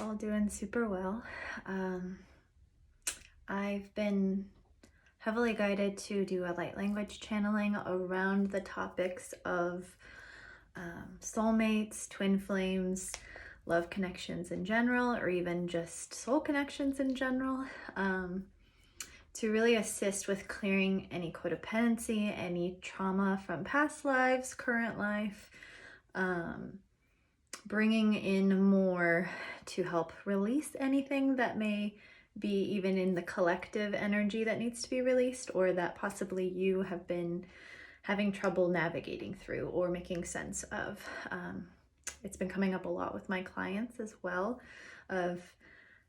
all doing super well. I've been heavily guided to do a light language channeling around the topics of soulmates, twin flames, love connections in general, or even just soul connections in general, to really assist with clearing any codependency, any trauma from past lives, current life, bringing in more to help release anything that may be even in the collective energy that needs to be released, or that possibly you have been having trouble navigating through or making sense of. It's been coming up a lot with my clients as well, of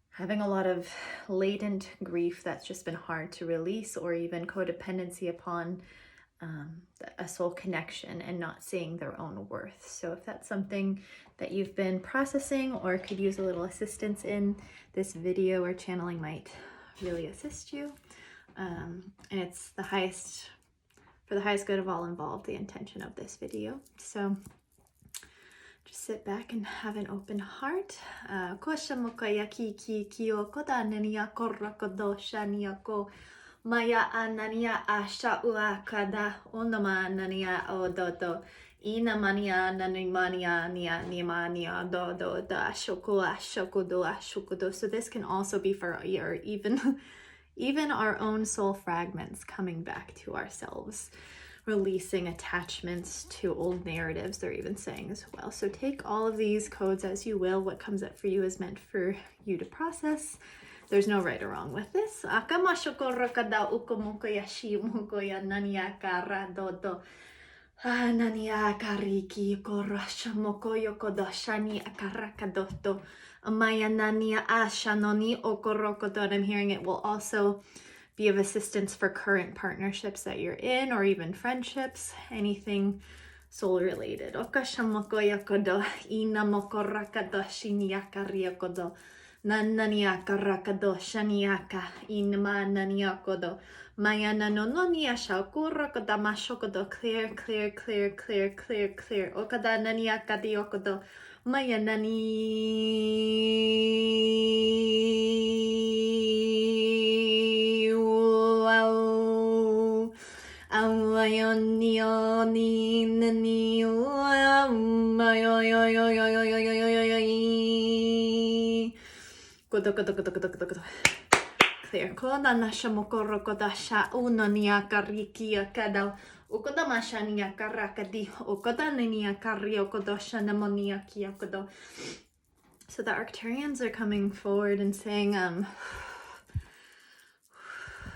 having a lot of latent grief that's just been hard to release, or even codependency upon a soul connection and not seeing their own worth. So if that's something that you've been processing or could use a little assistance in, this video or channeling might really assist you. And it's the highest, for the highest good of all involved, the intention of this video. So just sit back and have an open heart. Maya anania asha uakada onama nania ododo ina mania nanimania nia nimania dodo da shoko ashokudo ashokudo. So this can also be for your even our own soul fragments coming back to ourselves, releasing attachments to old narratives, they're even saying as well. So take all of these codes as you will. What comes up for you is meant for you to process. There's no right or wrong with this. I'm hearing it will also be of assistance for current partnerships that you're in, or even friendships, anything soul related. Nananiaka rakado shaniaka inma naniakodo mayana no nia shakurakada mashokodo clear okada naniaka diokodo mayanani awayonioni nani clear. Koda nasha mokoro kodasha unonia karikia kadao ukoda mashania karakadi ukoda nenia kario kodosha namonia kiakodo. So the Arcturians are coming forward and saying,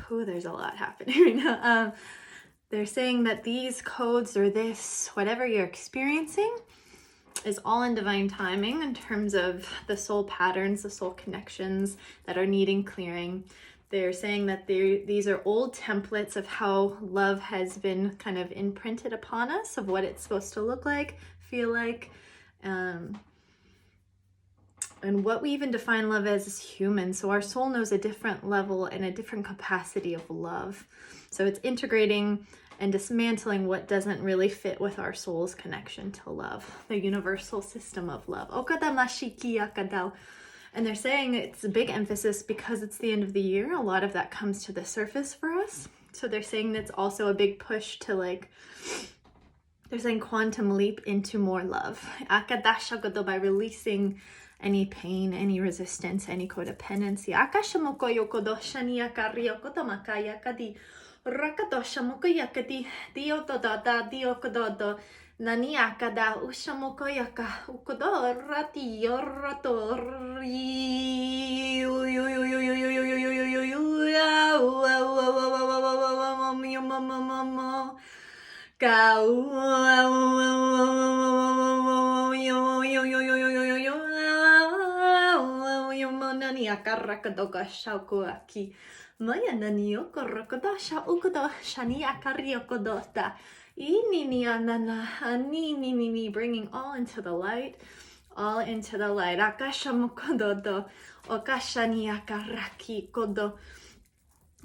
there's a lot happening right now. They're saying that these codes, or this, whatever you're experiencing, is all in divine timing in terms of the soul patterns, the soul connections that are needing clearing. They're saying that these are old templates of how love has been kind of imprinted upon us, of what it's supposed to look like, feel like, and what we even define love as humans. So our soul knows a different level and a different capacity of love. So it's integrating and dismantling what doesn't really fit with our soul's connection to love, the universal system of love. And they're saying it's a big emphasis because it's the end of the year. A lot of that comes to the surface for us. So they're saying that's also a big push to, like, they're saying quantum leap into more love. By releasing any pain, any resistance, any codependency. Rakadosha mokoyakati diotodada diokododo naniakada ushamokoyaka ukodorati yoratori Maya nanio korokodasha ukodo shani akariokodota inini anana anini, bringing all into the light, akasha mokododo okashani akaraki kodo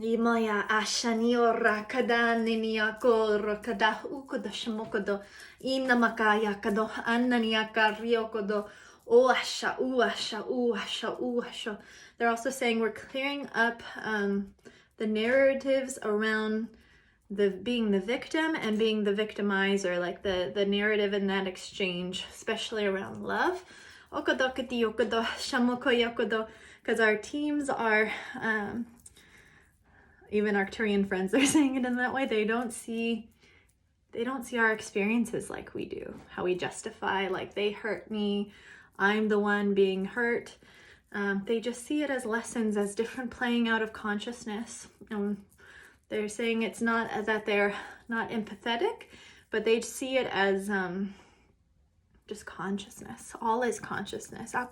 imaya ashani orakada niniako rokada ukodo shamokodo inamakaya kado anani akariokodo They're also saying we're clearing up the narratives around being the victim and being the victimizer, like the narrative in that exchange, especially around love. Because our teams are, even Arcturian friends, they're saying it in that way. They don't see our experiences like we do, how we justify, like they hurt me, I'm the one being hurt. They just see it as lessons, as different playing out of consciousness. They're saying it's not that they're not empathetic, but they see it as just consciousness. All is consciousness. And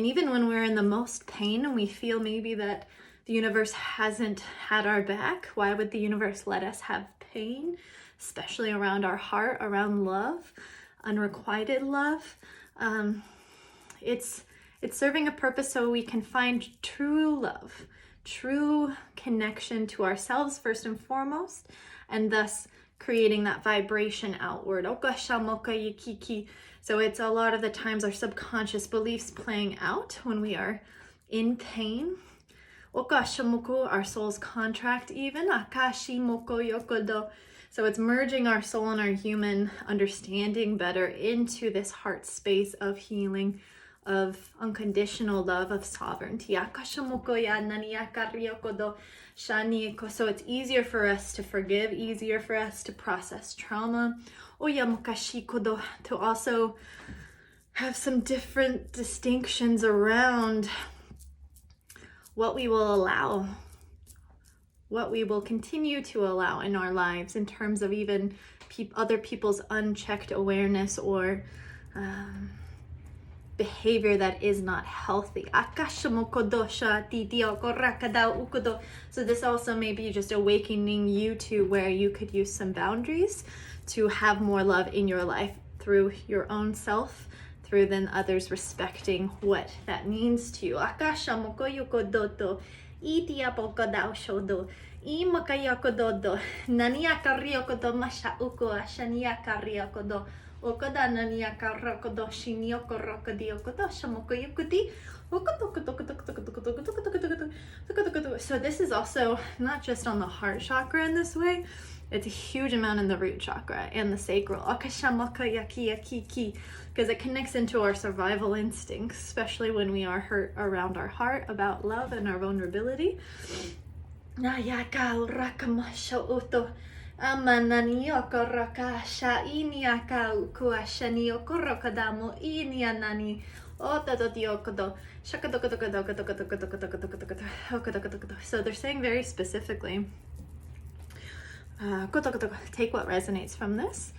even when we're in the most pain and we feel maybe that the universe hasn't had our back, why would the universe let us have pain, especially around our heart, around love, unrequited love? It's serving a purpose so we can find true love, true connection to ourselves first and foremost, and thus creating that vibration outward. So it's a lot of the times our subconscious beliefs playing out when we are in pain. Our soul's contract even. So it's merging our soul and our human understanding better into this heart space of healing, of unconditional love, of sovereignty. So it's easier for us to forgive, easier for us to process trauma. To also have some different distinctions around what we will allow, what we will continue to allow in our lives in terms of even other people's unchecked awareness or behavior that is not healthy. So this also may be just awakening you to where you could use some boundaries to have more love in your life through your own self, through then others respecting what that means to you. So this is also not just on the heart chakra in this way, it's a huge amount in the root chakra and the sacral, because it connects into our survival instincts, especially when we are hurt around our heart about love and our vulnerability. So they're saying very specifically, take what resonates from this.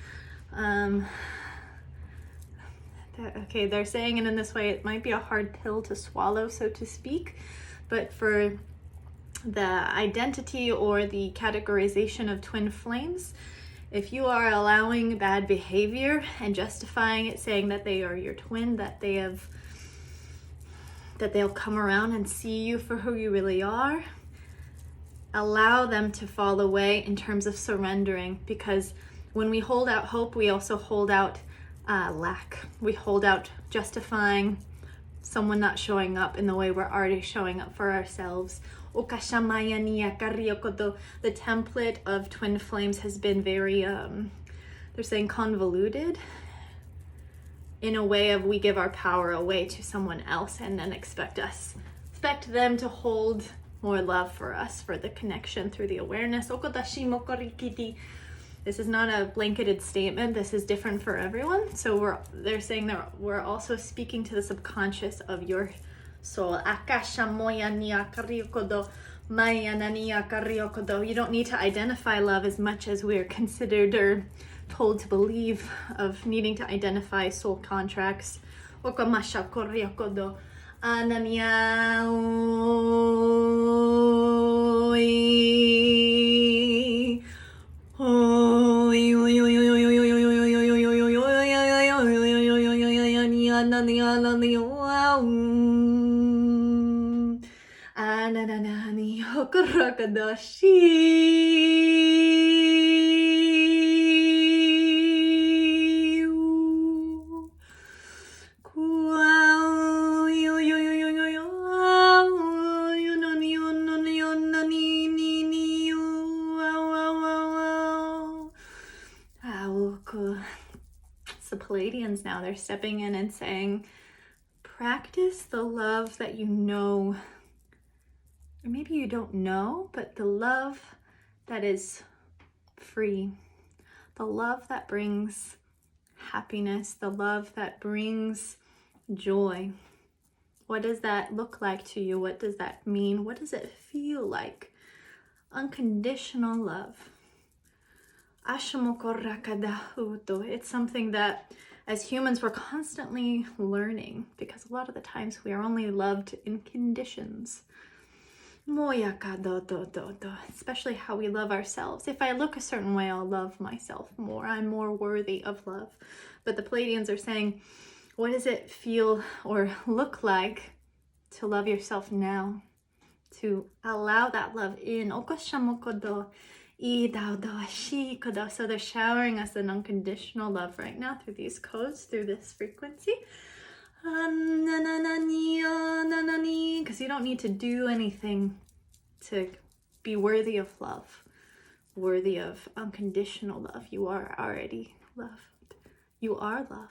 Okay, they're saying it in this way, it might be a hard pill to swallow, so to speak, but for the identity or the categorization of twin flames, if you are allowing bad behavior and justifying it, saying that they are your twin, that they'll come around and see you for who you really are, allow them to fall away in terms of surrendering, because when we hold out hope, we also hold out lack. We hold out justifying someone not showing up in the way we're already showing up for ourselves. The template of twin flames has been very, they're saying convoluted, in a way of we give our power away to someone else and then expect them to hold more love for us, for the connection through the awareness. This is not a blanketed statement. This is different for everyone. So they're saying that we're also speaking to the subconscious of your soul. You don't need to identify love as much as we're considered or told to believe of needing to identify soul contracts. Pleiadians now. They're stepping in and saying, practice the love that you know, or maybe you don't know, but the love that is free, the love that brings happiness, the love that brings joy. What does that look like to you? What does that mean? What does it feel like? Unconditional love. It's something that as humans we're constantly learning, because a lot of the times we are only loved in conditions. Especially how we love ourselves. If I look a certain way, I'll love myself more. I'm more worthy of love. But the Pleiadians are saying, what does it feel or look like to love yourself now? To allow that love in. So they're showering us an unconditional love right now through these codes, through this frequency. Because you don't need to do anything to be worthy of love, worthy of unconditional love. You are already loved. You are love.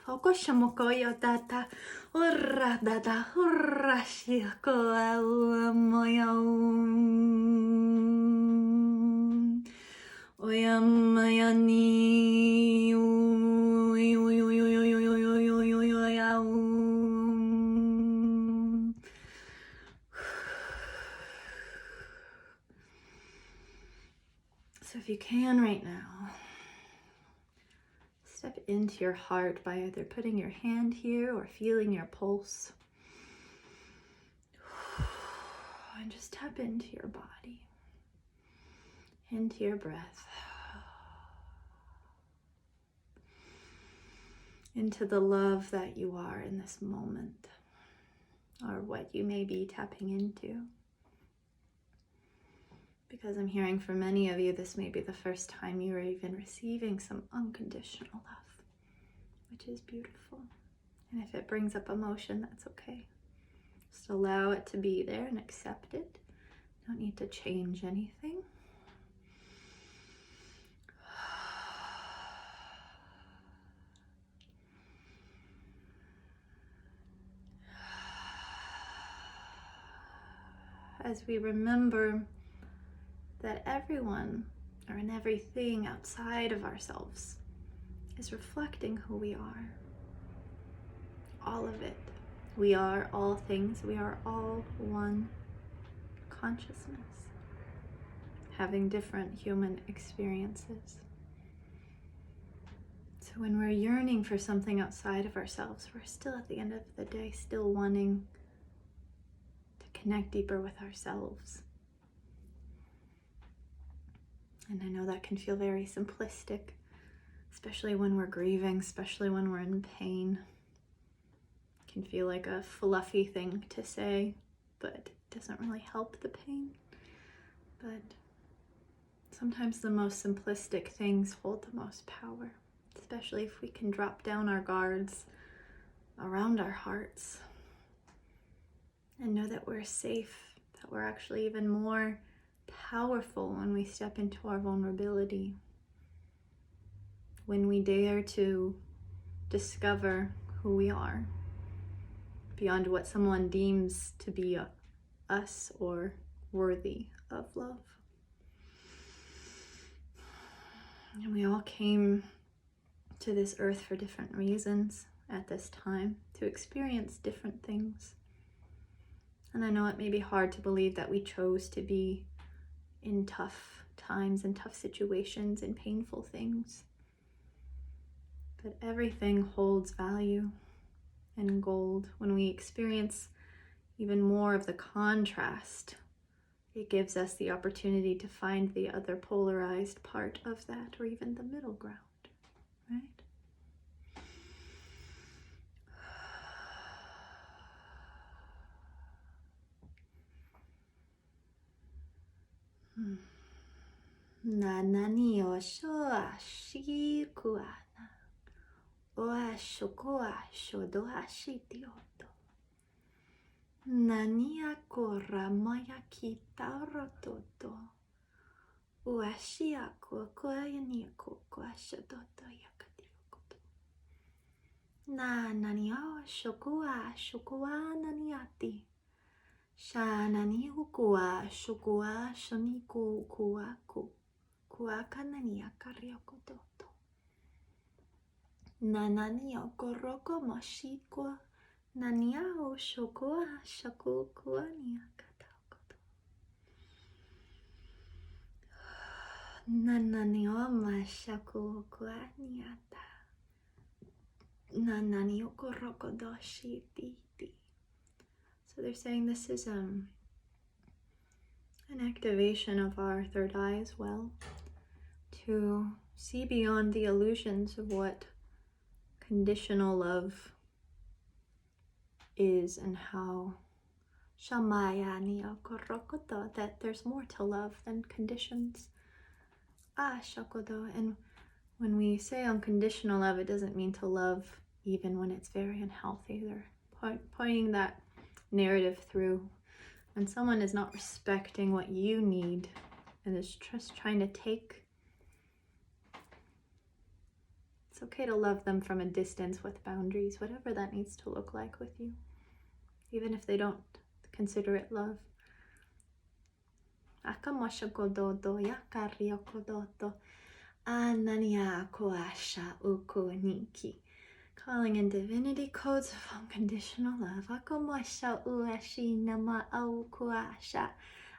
So if you can right now, step into your heart by either putting your hand here or feeling your pulse. And just tap into your body, into your breath, into the love that you are in this moment, or what you may be tapping into. Because I'm hearing for many of you, this may be the first time you are even receiving some unconditional love, which is beautiful. And if it brings up emotion, that's okay. Just allow it to be there and accept it. Don't need to change anything. As we remember that everyone or in everything outside of ourselves is reflecting who we are. All of it. We are all things. We are all one consciousness, having different human experiences. So when we're yearning for something outside of ourselves, we're still at the end of the day still wanting to connect deeper with ourselves. And I know that can feel very simplistic, especially when we're grieving, especially when we're in pain. It can feel like a fluffy thing to say, but it doesn't really help the pain. But sometimes the most simplistic things hold the most power, especially if we can drop down our guards around our hearts and know that we're safe, that we're actually even more powerful when we step into our vulnerability, when we dare to discover who we are beyond what someone deems to be us or worthy of love. And we all came to this earth for different reasons at this time, to experience different things. And I know it may be hard to believe that we chose to be in tough times and tough situations and painful things. But everything holds value and gold. When we experience even more of the contrast, it gives us the opportunity to find the other polarized part of that, or even the middle ground, right? Nanani o shoa shi kuana o ashokoa shodo ashitioto nania kora maya kitarototo o ashia ko koyani ko ashodoto yakatiokoto. Na nani o shokua shokua naniati. Sha nani ukua shokua shoniku kuaku. Kuaka nania kariokototo. Na nani o koroko moshikwa. Nania o shokua shakukua niakatakoto. Na nani o mashakukua niata. Nanani okorokodoshi diti. So they're saying this is an activation of our third eye as well, to see beyond the illusions of what conditional love is and how shamaya ni okorokodo, that there's more to love than conditions. Shakodo. And when we say unconditional love, it doesn't mean to love even when it's very unhealthy. They're pointing that narrative through. When someone is not respecting what you need and is just trying to take, it's okay to love them from a distance with boundaries, whatever that needs to look like with you, even if they don't consider it love. Akamashakododo yakariokododo. Anania koasha ukuniki. Calling in divinity codes of unconditional love. Akomosha uashi nama aukuasha.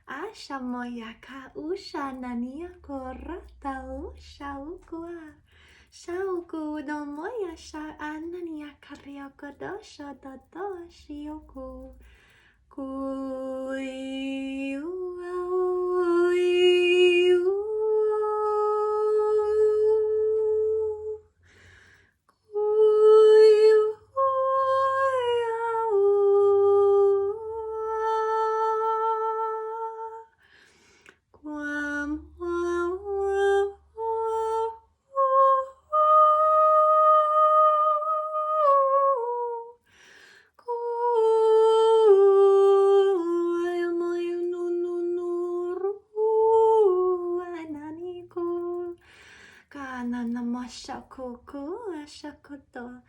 Asha moyaka usha nania korata usha ukua. Shauku no moya sha anania kariokodosha dodo shioku. Shakoto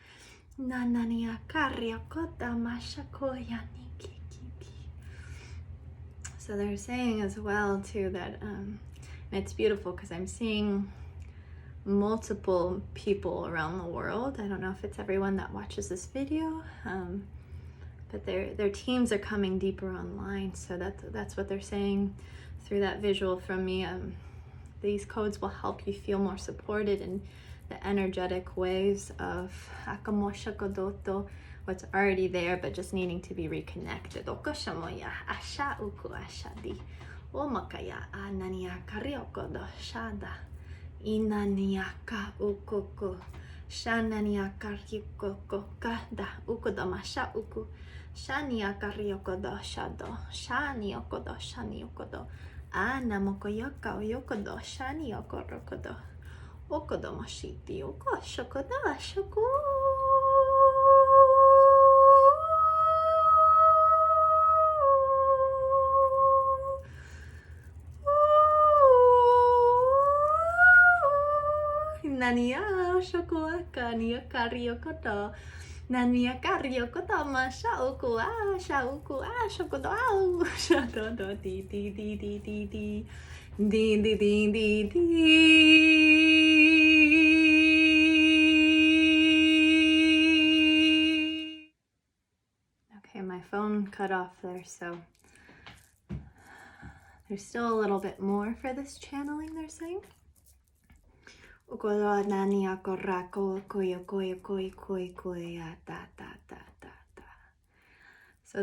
Nanania Kariokota Mashakoyani Kiki. So they're saying as well too that and it's beautiful because I'm seeing multiple people around the world. I don't know if it's everyone that watches this video, but their teams are coming deeper online. So that's what they're saying through that visual from me. These codes will help you feel more supported in the energetic ways of Akamoshakodoto, what's already there, but just needing to be reconnected. Okoshamoya asha uku ashadi. Omakaya anania kariokodo shada. Inaniaka ukoko. Shananiaka ryukoko kada. Ukodamasha uku. Shaniaka ryokodo shado. Shaniokodo shaniokodo. Namokoyoka oyokodo shaniokorokodo. Okodomashiti okoshokoda shoko. Nania shokoaka niakariokodo. Nania kariokodo masha okua shauku shokodo shadodo di di di di di di. Di di di di di. Okay, my phone cut off there, so there's still a little bit more for this channeling, they're saying. So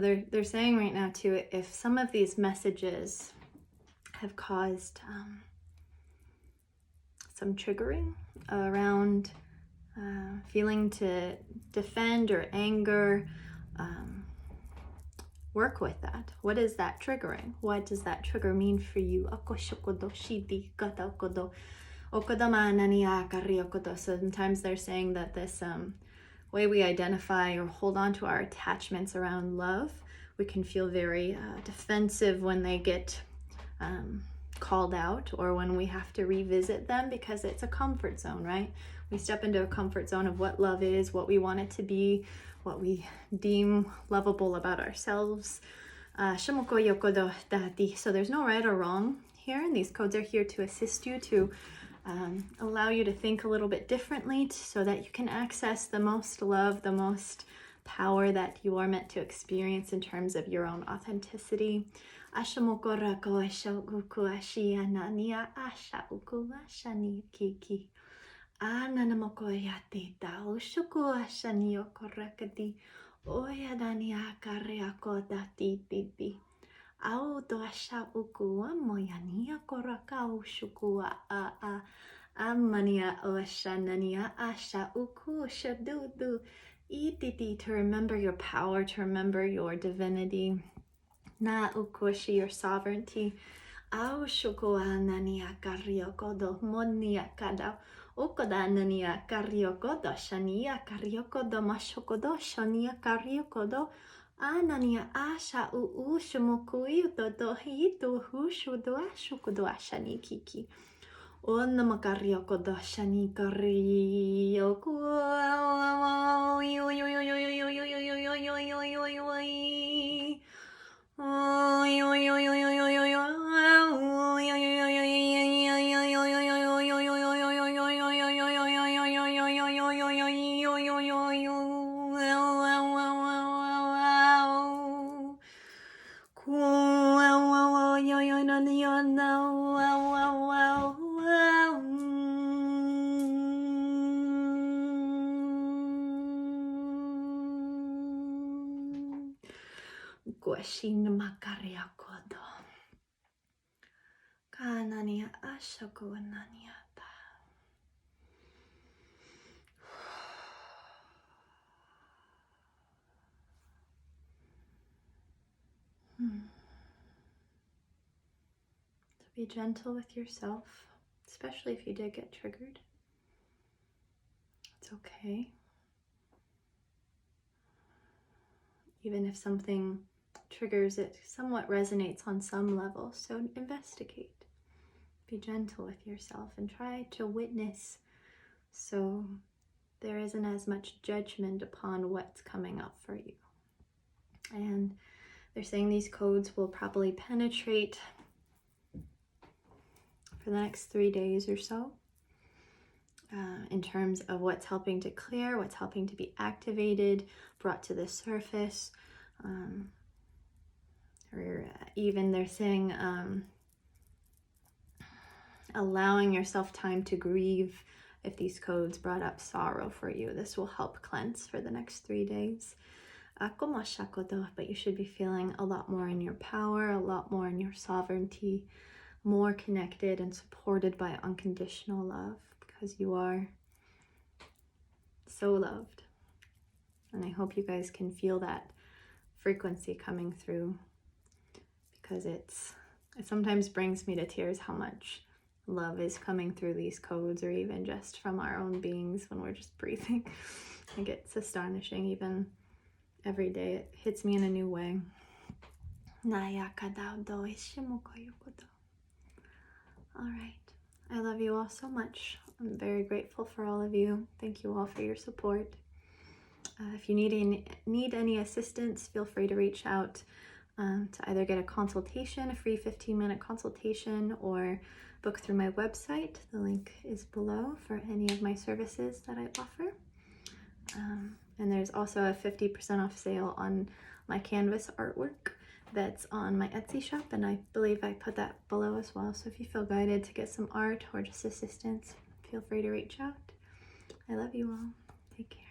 they're saying right now too, if some of these messages have caused some triggering around feeling to defend or anger, work with that. What is that triggering? What does that trigger mean for you? Sometimes they're saying that this way we identify or hold on to our attachments around love, we can feel very defensive when they get called out or when we have to revisit them, because it's a comfort zone, right? We step into a comfort zone of what love is, what we want it to be, what we deem lovable about ourselves. So there's no right or wrong here, and these codes are here to assist you, to allow you to think a little bit differently so that you can access the most love, the most power that you are meant to experience in terms of your own authenticity. Auto asha ukua moyania koraka ushukua a amania oshanania asha uku shadudu ititi, to remember your power, to remember your divinity, na ukushi, your sovereignty. Au shukua nania kariokodo monia kada ukoda nania kariokodo shania kariokodo mashokodo shania kariokodo Anania asha ushumukui to hitu hushu doashu kudoashani kiki. Onna makaryoko doshani karyoko. Guashin makaryakodo. Kanania ashakuananiata. So be gentle with yourself, especially if you did get triggered. It's okay. Even if something triggers, it somewhat resonates on some level. So investigate. Be gentle with yourself and try to witness, so there isn't as much judgment upon what's coming up for you. And they're saying these codes will probably penetrate for the next 3 days or so, in terms of what's helping to clear, what's helping to be activated, brought to the surface. Or even they're saying allowing yourself time to grieve. If these codes brought up sorrow for you, this will help cleanse for the next 3 days. But you should be feeling a lot more in your power, a lot more in your sovereignty, more connected and supported by unconditional love, because you are so loved. And I hope you guys can feel that frequency coming through, because it sometimes brings me to tears how much love is coming through these codes, or even just from our own beings when we're just breathing. Like, it's astonishing. Even every day it hits me in a new way. All right. I love you all so much. I'm very grateful for all of you. Thank you all for your support. If you need any assistance, feel free to reach out to either get a consultation, a free 15-minute consultation, or book through my website. The link is below for any of my services that I offer. And there's also a 50% off sale on my canvas artwork that's on my Etsy shop, and I believe I put that below as well. So if you feel guided to get some art or just assistance, feel free to reach out. I love you all. Take care.